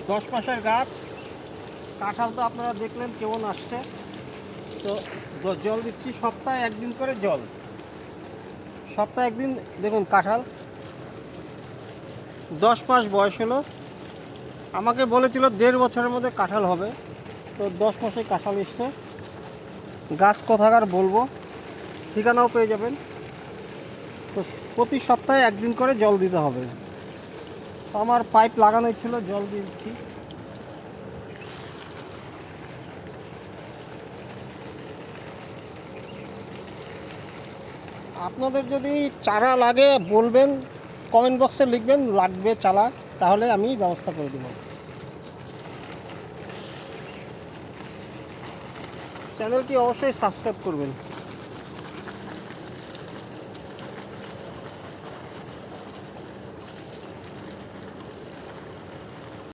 10 মাসের গাছ। কাঁঠাল তো আপনারা দেখলেন কেমন আসছে। তো জল দিচ্ছি সপ্তাহে একদিন করে জল, সপ্তাহে একদিন। দেখুন কাঁঠাল 10 মাস বয়স হলো। আমাকে বলেছিল 1.5 বছরের মধ্যে কাঁঠাল হবে, তো 10 মাসে কাঁঠাল এসছে। গাছ কোথাকার বলবো, ঠিকানাও পেয়ে যাবেন। তো প্রতি সপ্তাহে একদিন করে জল দিতে হবে। তো আমার পাইপ লাগানোই ছিল, জল দিচ্ছি। আপনাদের যদি চারা লাগে বলবেন, কমেন্ট বক্সে লিখবেন লাগবে চারা, তাহলে আমি ব্যবস্থা করে দেবো। চ্যানেলটি অবশ্যই সাবস্ক্রাইব করবেন।